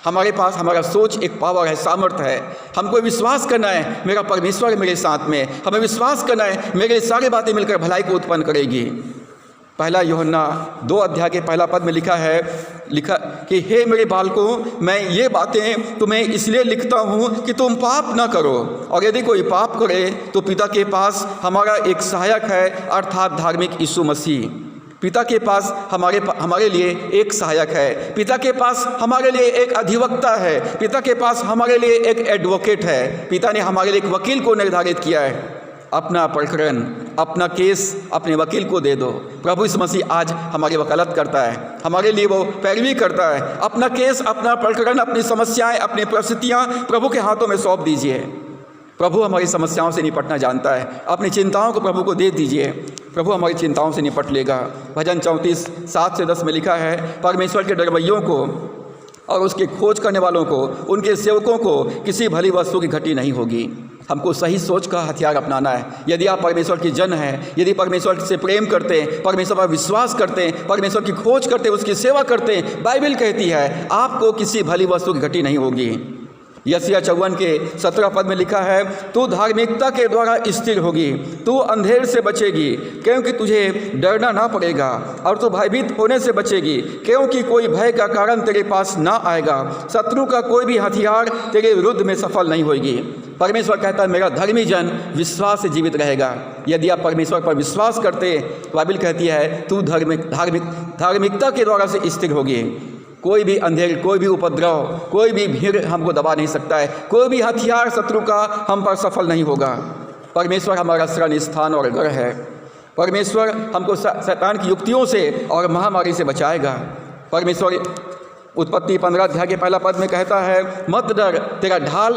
हमारे पास हमारा सोच एक पावर है, सामर्थ्य है। हमको विश्वास करना है मेरा परमेश्वर मेरे साथ में, हमें विश्वास करना है मेरे सारी बातें मिलकर भलाई को उत्पन्न करेगी। 1 यूहन्ना 2 अध्याय के 1 पद में लिखा कि हे मेरे बालकों, मैं ये बातें तुम्हें इसलिए लिखता हूँ कि तुम पाप ना करो, और यदि कोई पाप करे तो पिता के पास हमारा एक सहायक है, अर्थात धार्मिक यीशु मसीह। पिता के पास हमारे लिए एक सहायक है, पिता के पास हमारे लिए एक अधिवक्ता है, पिता के पास हमारे लिए एक एडवोकेट है। पिता ने हमारे लिए एक वकील को निर्धारित किया है। अपना प्रकरण, अपना केस अपने वकील को दे दो। प्रभु यीशु मसीह आज हमारी वकालत करता है, हमारे लिए वो पैरवी करता है। अपना केस, अपना प्रकरण, अपनी समस्याएं, अपनी परिस्थितियां प्रभु के हाथों में सौंप दीजिए। प्रभु हमारी समस्याओं से निपटना जानता है। अपनी चिंताओं को प्रभु को दे दीजिए, प्रभु हमारी चिंताओं से निपट लेगा। भजन 34:7 से 10 में लिखा है, परमेश्वर के डरवैयों को और उसके खोज करने वालों को, उनके सेवकों को किसी भली वस्तु की घटी नहीं होगी। हमको सही सोच का हथियार अपनाना है। यदि आप परमेश्वर की जन हैं, यदि परमेश्वर से प्रेम करते हैं, परमेश्वर पर विश्वास करते हैं, परमेश्वर की खोज करते हैं, उसकी सेवा करते हैं, बाइबल कहती है आपको किसी भली वस्तु की घटी नहीं होगी। यशायाह 54 के 17 पद में लिखा है, तू धार्मिकता के द्वारा स्थिर होगी, तू अंधेर से बचेगी क्योंकि तुझे डरना ना पड़ेगा, और तू भयभीत होने से बचेगी क्योंकि कोई भय का कारण तेरे पास ना आएगा, शत्रु का कोई भी हथियार तेरे विरुद्ध में सफल नहीं होगी। परमेश्वर कहता है मेरा धर्मी जन विश्वास से जीवित रहेगा। यदि आप परमेश्वर पर विश्वास करते, बाइबल कहती है तू धार्मिकता के द्वारा से स्थिर होगी। कोई भी अंधेर, कोई भी उपद्रव, कोई भी भीड़ हमको दबा नहीं सकता है, कोई भी हथियार शत्रु का हम पर सफल नहीं होगा। परमेश्वर हमारा शरण स्थान और घर है। परमेश्वर हमको शैतान की युक्तियों से और महामारी से बचाएगा। परमेश्वर उत्पत्ति 15 अध्याय के 1 पद में कहता है, मत डर, तेरा ढाल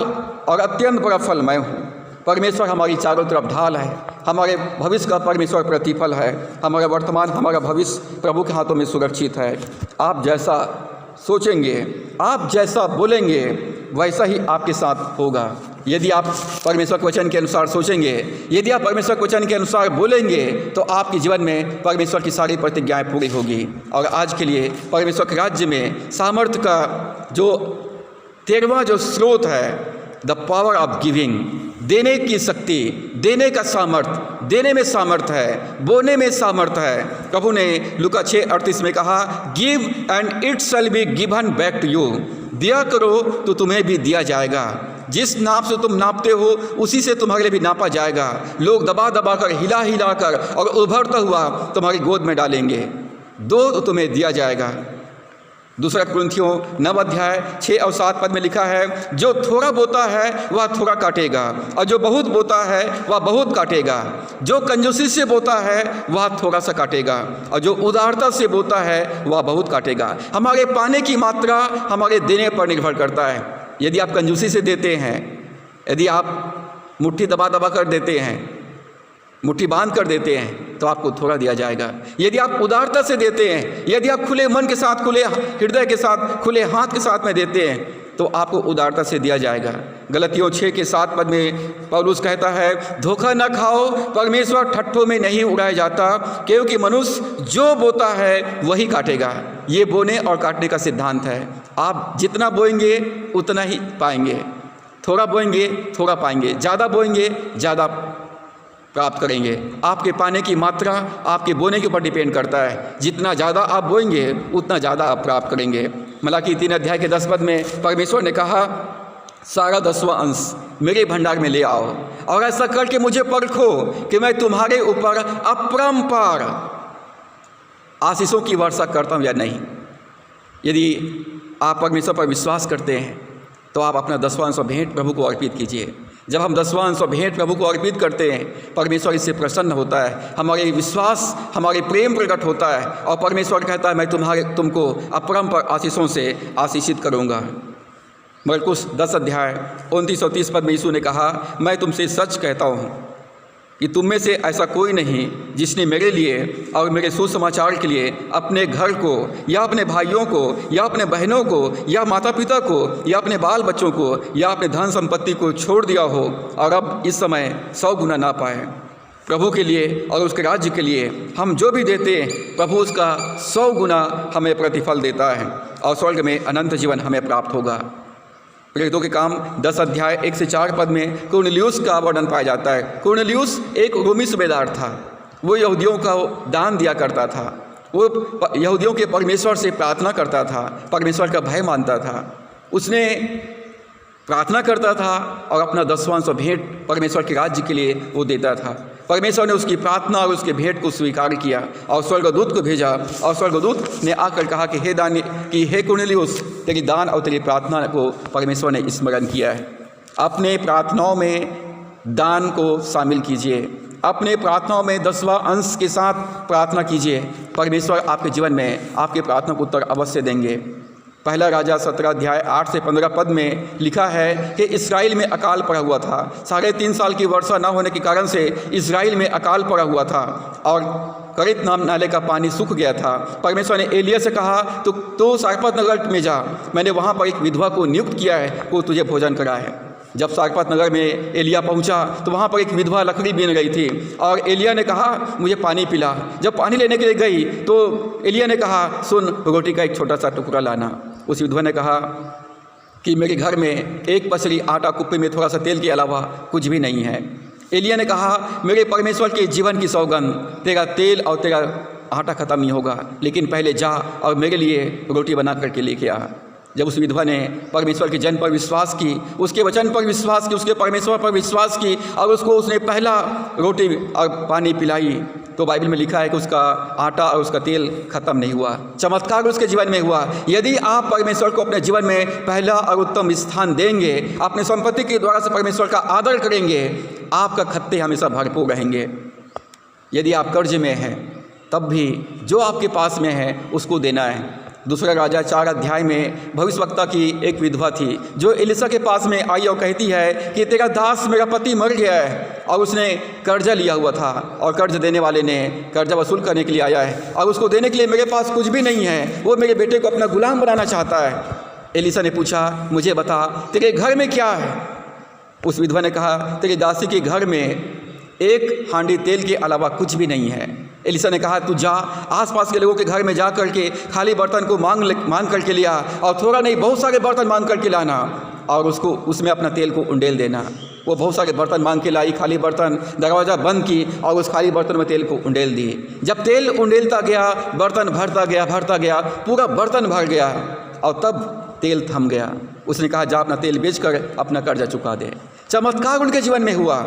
और अत्यंत बड़ा फल मैं हूँ। परमेश्वर हमारी चारों तरफ ढाल है, हमारे भविष्य का परमेश्वर प्रतिफल है, हमारा वर्तमान, हमारा भविष्य प्रभु के हाथों में सुरक्षित है। आप जैसा सोचेंगे, आप जैसा बोलेंगे, वैसा ही आपके साथ होगा। यदि आप परमेश्वर के वचन के अनुसार सोचेंगे, यदि आप परमेश्वर के वचन के अनुसार बोलेंगे, तो आपके जीवन में परमेश्वर की सारी प्रतिज्ञाएं पूरी होगी। और आज के लिए परमेश्वर के राज्य में सामर्थ्य का जो 13वां जो स्रोत है, द पावर ऑफ गिविंग, देने की शक्ति, देने का सामर्थ्य, देने में सामर्थ्य है, बोने में सामर्थ्य है। प्रभु ने लूका 6:38 में कहा, give and it shall be given back to you, दिया करो तो तुम्हें भी दिया जाएगा। जिस नाप से तुम नापते हो उसी से तुम्हारे लिए भी नापा जाएगा। लोग दबा दबा कर, हिला हिला कर और उभरता हुआ तुम्हारी गोद में डालेंगे। दो तो तुम्हें दिया जाएगा। दूसरा कुरिन्थियों 9 अध्याय 6 और 7 पद में लिखा है, जो थोड़ा बोता है वह थोड़ा काटेगा, और जो बहुत बोता है वह बहुत काटेगा। जो कंजूसी से बोता है वह थोड़ा सा काटेगा, और जो उदारता से बोता है वह बहुत काटेगा। हमारे पाने की मात्रा हमारे देने पर निर्भर करता है। यदि आप कंजूसी से देते हैं, यदि आप मुट्ठी दबा दबा कर देते हैं, मुट्ठी बांध कर देते हैं, तो आपको थोड़ा दिया जाएगा। यदि आप उदारता से देते हैं, यदि आप खुले मन के साथ, खुले हृदय के साथ, खुले हाथ के साथ में देते हैं, तो आपको उदारता से दिया जाएगा। गलतियों 6 के 7 पद में पौलुस कहता है, धोखा न खाओ, परमेश्वर ठट्ठों में नहीं उड़ाया जाता, क्योंकि मनुष्य जो बोता है वही काटेगा। ये बोने और काटने का सिद्धांत है। आप जितना बोएंगे उतना ही पाएंगे, थोड़ा बोएंगे थोड़ा पाएंगे, ज़्यादा बोएंगे ज़्यादा प्राप्त करेंगे। आपके पाने की मात्रा आपके बोने के ऊपर डिपेंड करता है। जितना ज़्यादा आप बोएंगे उतना ज़्यादा आप प्राप्त करेंगे। मलाकी 3 अध्याय के 10 पद में परमेश्वर ने कहा, सारा 10वां अंश मेरे भंडार में ले आओ, और ऐसा करके मुझे परखो कि मैं तुम्हारे ऊपर अपरंपार आशीषों की वर्षा करता हूँ या नहीं। यदि आप परमेश्वर पर विश्वास करते हैं तो आप अपना 10वां अंश भेंट प्रभु को अर्पित कीजिए। जब हम 10वां अंश भेंट प्रभु को अर्पित करते हैं, परमेश्वर इससे प्रसन्न होता है, हमारे विश्वास, हमारे प्रेम प्रकट होता है, और परमेश्वर कहता है मैं तुमको अपरंपार आशीषों से आशीषित करूँगा। मरकुस 10 अध्याय 29 और 30 पद में यीशु ने कहा, मैं तुमसे सच कहता हूँ कि तुम में से ऐसा कोई नहीं जिसने मेरे लिए और मेरे सुसमाचार के लिए अपने घर को या अपने भाइयों को या अपने बहनों को या माता पिता को या अपने बाल बच्चों को या अपने धन संपत्ति को छोड़ दिया हो और अब इस समय 100 गुना ना पाए। प्रभु के लिए और उसके राज्य के लिए हम जो भी देते हैं, प्रभु उसका 100 गुना हमें प्रतिफल देता है, और स्वर्ग में अनंत जीवन हमें प्राप्त होगा। प्रेरितों के काम 10 अध्याय 1 से 4 पद में कुरनेलियुस का वर्णन पाया जाता है। कुरनेलियुस एक रोमी सूबेदार था। वो यहूदियों का दान दिया करता था, वो यहूदियों के परमेश्वर से प्रार्थना करता था, परमेश्वर का भय मानता था। उसने प्रार्थना करता था और अपना 10वां अंश भेंट परमेश्वर के राज्य के लिए वो देता था। परमेश्वर ने उसकी प्रार्थना और उसके भेंट को स्वीकार किया और स्वर्गदूत को भेजा, और स्वर्गदूत ने आकर कहा कि हे कुरनेलियुस, तेरी दान और तेरी प्रार्थना को परमेश्वर ने स्मरण किया है। अपने प्रार्थनाओं में दान को शामिल कीजिए, अपने प्रार्थनाओं में 10वां अंश के साथ प्रार्थना कीजिए। परमेश्वर आपके जीवन में आपके प्रार्थना को उत्तर अवश्य देंगे। पहला राजा 17 अध्याय 8 से 15 पद में लिखा है कि इस्राएल में अकाल पड़ा हुआ था। 3.5 साल की वर्षा न होने के कारण से इस्राएल में अकाल पड़ा हुआ था और करीत नाम नाले का पानी सूख गया था। परमेश्वर ने एलिया से कहा तो सारपत नगर में जा, मैंने वहाँ पर एक विधवा को नियुक्त किया है, वो तुझे भोजन कराए। जब सारपत नगर में एलिया पहुंचा तो वहाँ पर एक विधवा लकड़ी बीन रही थी और एलिया ने कहा मुझे पानी पिला। जब पानी लेने के लिए गई तो एलिया ने कहा सुन, रोटी का एक छोटा सा टुकड़ा लाना। उस विधवा ने कहा कि मेरे घर में एक पसरी आटा, कुप्पे में थोड़ा सा तेल के अलावा कुछ भी नहीं है। एलिया ने कहा मेरे परमेश्वर के जीवन की सौगंध, तेरा तेल और तेरा आटा ख़त्म नहीं होगा, लेकिन पहले जा और मेरे लिए रोटी बना करके लेके आ। जब उस विधवा ने परमेश्वर के जन पर विश्वास की, उसके वचन पर विश्वास की, उसके परमेश्वर पर विश्वास की और उसको उसने पहला रोटी और पानी पिलाई, तो बाइबल में लिखा है कि उसका आटा और उसका तेल खत्म नहीं हुआ। चमत्कार उसके जीवन में हुआ। यदि आप परमेश्वर को अपने जीवन में पहला और उत्तम स्थान देंगे, अपने संपत्ति के द्वारा से परमेश्वर का आदर करेंगे, आपका खत्ते हमेशा भरपूर रहेंगे। यदि आप कर्ज में हैं तब भी जो आपके पास में है उसको देना है। दूसरा राजा 4 अध्याय में भविष्यवक्ता की एक विधवा थी जो एलिशा के पास में आई और कहती है कि तेरा दास मेरा पति मर गया है और उसने कर्जा लिया हुआ था और कर्ज देने वाले ने कर्जा वसूल करने के लिए आया है और उसको देने के लिए मेरे पास कुछ भी नहीं है, वो मेरे बेटे को अपना गुलाम बनाना चाहता है। एलिशा ने पूछा मुझे बता तेरे घर में क्या है। उस विधवा ने कहा तेरी दासी के घर में एक हांडी तेल के अलावा कुछ भी नहीं है। एलिशा ने कहा तू जा आसपास के लोगों के घर में जा करके खाली बर्तन को मांग करके लिया और थोड़ा नहीं बहुत सारे बर्तन मांग करके लाना और उसको उसमें अपना तेल को उंडेल देना। वो बहुत सारे बर्तन मांग के लाई, खाली बर्तन, दरवाज़ा बंद की और उस खाली बर्तन में तेल को उंडेल दी। जब तेल उंडेलता गया, बर्तन भरता गया, पूरा बर्तन भर गया और तब तेल थम गया। उसने कहा जा अपना तेल बेचकर अपना कर्जा चुका दे। चमत्कार उनके जीवन में हुआ,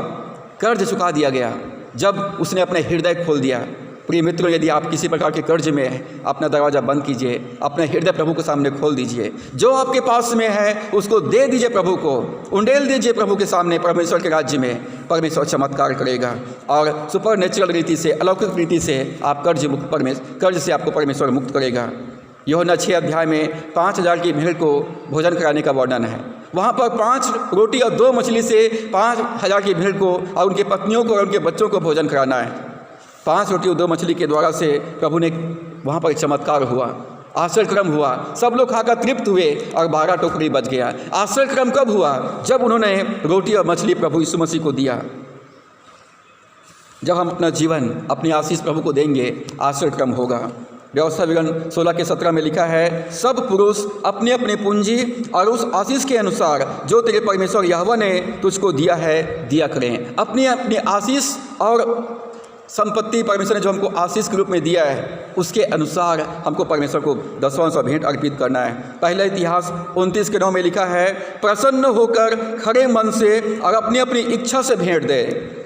कर्ज चुका दिया गया जब उसने अपने हृदय खोल दिया। प्रिय मित्रों, यदि आप किसी प्रकार के कर्ज में हैं, अपना दरवाज़ा बंद कीजिए, अपने हृदय प्रभु के सामने खोल दीजिए। जो आपके पास में है उसको दे दीजिए, प्रभु को उंडेल दीजिए प्रभु के सामने। परमेश्वर के राज्य में परमेश्वर चमत्कार करेगा और सुपर नेचुरल रीति से, अलौकिक रीति से आप कर्ज से आपको परमेश्वर मुक्त करेगा। यूहन्ना 6 अध्याय में 5000 की भेड़ को भोजन कराने का वर्णन है। वहाँ पर 5 रोटी और 2 मछली से 5000 की भीड़ को और उनके पत्नियों को और उनके बच्चों को भोजन कराना है। 5 रोटी और 2 मछली के द्वारा से प्रभु ने वहाँ पर एक चमत्कार हुआ, आश्चर्यक्रम हुआ। सब लोग खाकर तृप्त हुए और 12 टोकरी बच गया। आश्चर्यक्रम कब हुआ? जब उन्होंने रोटी और मछली प्रभु यीशु मसीह को दिया। जब हम अपना जीवन, अपनी आशीष प्रभु को देंगे, आश्चर्यक्रम होगा। व्यवस्था विवरण 16 के 17 में लिखा है सब पुरुष अपनी अपनी पूंजी और उस आशीष के अनुसार जो तेरे परमेश्वर यहोवा ने तुझको दिया है दिया करें। अपनी अपनी आशीष और संपत्ति परमेश्वर ने जो हमको आशीष के रूप में दिया है उसके अनुसार हमको परमेश्वर को दसवां भेंट अर्पित करना है। पहला इतिहास 29 के 9 में लिखा है प्रसन्न होकर खड़े मन से और अपनी अपनी इच्छा से भेंट दे।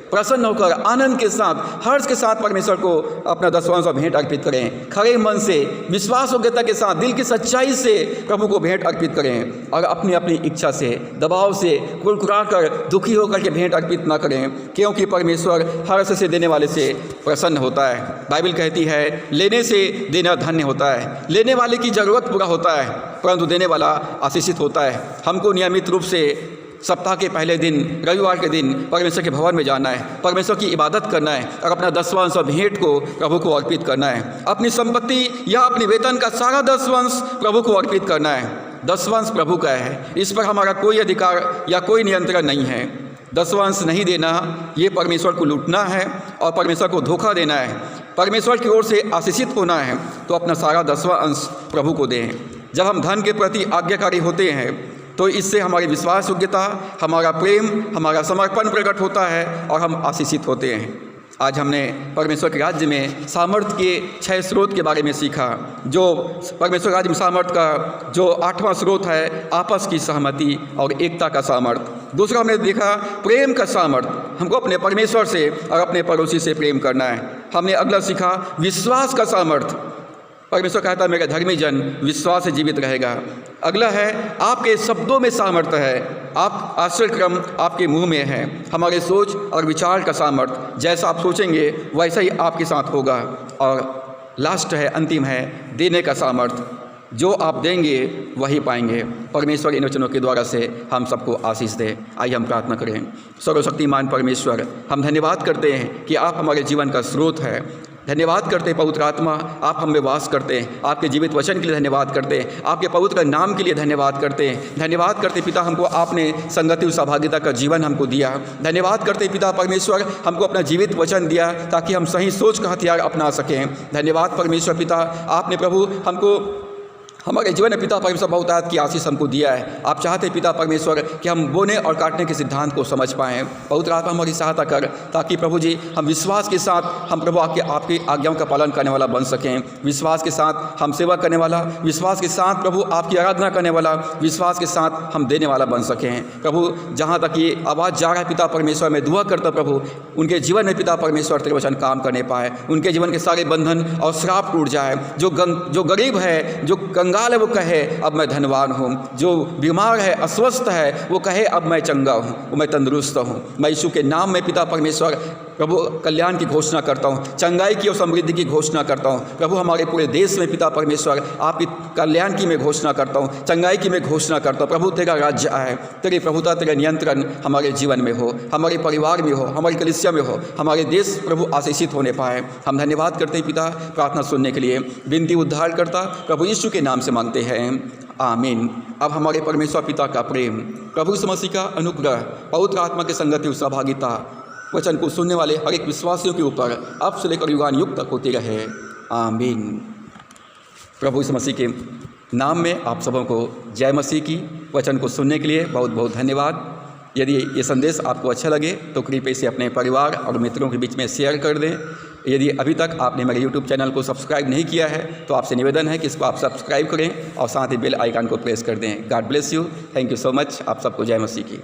प्रसन्न होकर आनंद के साथ, हर्ष के साथ परमेश्वर को अपना दसवां भेंट अर्पित करें। खड़े मन से, विश्वास योग्यता के साथ, दिल की सच्चाई से प्रभु को भेंट अर्पित करें और अपनी अपनी इच्छा से, दबाव से, कुरकुरा कर, दुखी होकर के भेंट अर्पित ना करें, क्योंकि परमेश्वर हर्ष से देने वाले से प्रसन्न होता है। बाइबल कहती है लेने से देना धन्य होता है। लेने वाले की ज़रूरत पूरा होता है परंतु देने वाला आशीषित होता है। हमको नियमित रूप से सप्ताह के पहले दिन, रविवार के दिन परमेश्वर के भवन में जाना है, परमेश्वर की इबादत करना है और अपना दसवांश भेंट को प्रभु को अर्पित करना है। अपनी संपत्ति या अपनी वेतन का सारा दसवांश प्रभु को अर्पित करना है। दसवांश प्रभु का है, इस पर हमारा कोई अधिकार या कोई नियंत्रण नहीं है। दसवांश नहीं देना ये परमेश्वर को लूटना है और परमेश्वर को धोखा देना है। परमेश्वर की ओर से आशीषित होना है तो अपना सारा 10वां अंश प्रभु को दें। जब हम धन के प्रति आज्ञाकारी होते हैं तो इससे हमारी विश्वास योग्यता, हमारा प्रेम, हमारा समर्पण प्रकट होता है और हम आशीषित होते हैं। आज हमने परमेश्वर के राज्य में सामर्थ्य के 6 स्रोत के बारे में सीखा। जो परमेश्वर राज्य में सामर्थ्य का जो 8वां स्रोत है आपस की सहमति और एकता का सामर्थ्य। दूसरा हमने देखा प्रेम का सामर्थ्य, हमको अपने परमेश्वर से और अपने पड़ोसी से प्रेम करना है। हमने अगला सीखा विश्वास का सामर्थ्य। परमेश्वर कहता है मेरा धर्मी जन विश्वास से जीवित रहेगा। अगला है आपके शब्दों में सामर्थ्य है, आप आश्चर्यक्रम आपके मुंह में है। हमारे सोच और विचार का सामर्थ्य, जैसा आप सोचेंगे वैसा ही आपके साथ होगा। और लास्ट है, अंतिम है देने का सामर्थ्य। जो आप देंगे वही पाएंगे। परमेश्वर इन वचनों के द्वारा से हम सबको आशीष दे। आइए हम प्रार्थना करें। सर्वशक्तिमान परमेश्वर, हम धन्यवाद करते हैं कि आप हमारे जीवन का स्रोत है। धन्यवाद करते हैं पवित्र आत्मा, आप हम में वास करते हैं। आपके जीवित वचन के लिए धन्यवाद करते हैं। आपके पवित्र नाम के लिए धन्यवाद करते हैं। धन्यवाद करते पिता, हमको आपने संगति और सहभागिता का जीवन हमको दिया। धन्यवाद करते पिता परमेश्वर, हमको अपना जीवित वचन दिया ताकि हम सही सोच का हथियार अपना सकें। धन्यवाद परमेश्वर पिता, आपने प्रभु हमको हमारे जीवन में पिता परमेश्वर बहुतायत की आशीष हमको दिया है। आप चाहते पिता परमेश्वर कि हम बोने और काटने के सिद्धांत को समझ पाएँ। पवित्र आत्मा हमारी सहायता कर, ताकि प्रभु जी हम विश्वास के साथ हम प्रभु आपकी आज्ञाओं का पालन करने वाला बन सकें। विश्वास के साथ हम सेवा करने वाला, विश्वास के साथ प्रभु आपकी आराधना करने वाला, विश्वास के साथ हम देने वाला बन सकें। प्रभु जहाँ तक ये आवाज़ जा रहा है पिता परमेश्वर, मैं दुआ करता प्रभु उनके जीवन में पिता परमेश्वर तेरे वचन काम करने पाए। उनके जीवन के सारे बंधन और श्राप टूट जाए। जो गरीब है, जो कंगाल है, वो कहे अब मैं धनवान हूँ। जो बीमार है, अस्वस्थ है, वो कहे अब मैं चंगा हूँ, मैं तंदुरुस्त हूँ। मैं यीशु के नाम में पिता परमेश्वर प्रभु कल्याण की घोषणा करता हूँ, चंगाई की और समृद्धि की घोषणा करता हूँ। प्रभु हमारे पूरे देश में पिता परमेश्वर आपकी कल्याण की मैं घोषणा करता हूँ, चंगाई की मैं घोषणा करता हूँ। प्रभु तेरा राज्य आए, तेरी प्रभुता, तेरा नियंत्रण हमारे जीवन में हो, हमारे परिवार में हो, हमारी कलीसिया में हो, हमारे देश प्रभु आशीषित होने पाए। हम धन्यवाद करते हैं पिता प्रार्थना सुनने के लिए। विनती उद्धार करता प्रभु यीशु के नाम से मांगते हैं, आमीन। अब हमारे परमेश्वर पिता का प्रेम, प्रभु यीशु मसीह का अनुग्रह, पवित्र आत्मा की संगति और सहभागिता वचन को सुनने वाले हर एक विश्वासियों के ऊपर अब से लेकर युगान युग तक होती रहे, आमीन। प्रभु यीशु मसीह के नाम में आप सबों को जय मसीह की। वचन को सुनने के लिए बहुत बहुत धन्यवाद। यदि ये संदेश आपको अच्छा लगे तो कृपया इसे अपने परिवार और मित्रों के बीच में शेयर कर दें। यदि अभी तक आपने मेरे YouTube चैनल को सब्सक्राइब नहीं किया है तो आपसे निवेदन है कि इसको आप सब्सक्राइब करें और साथ ही बेल आइकन को प्रेस कर दें। God bless you. Thank you so much. आप सबको जय मसीह की।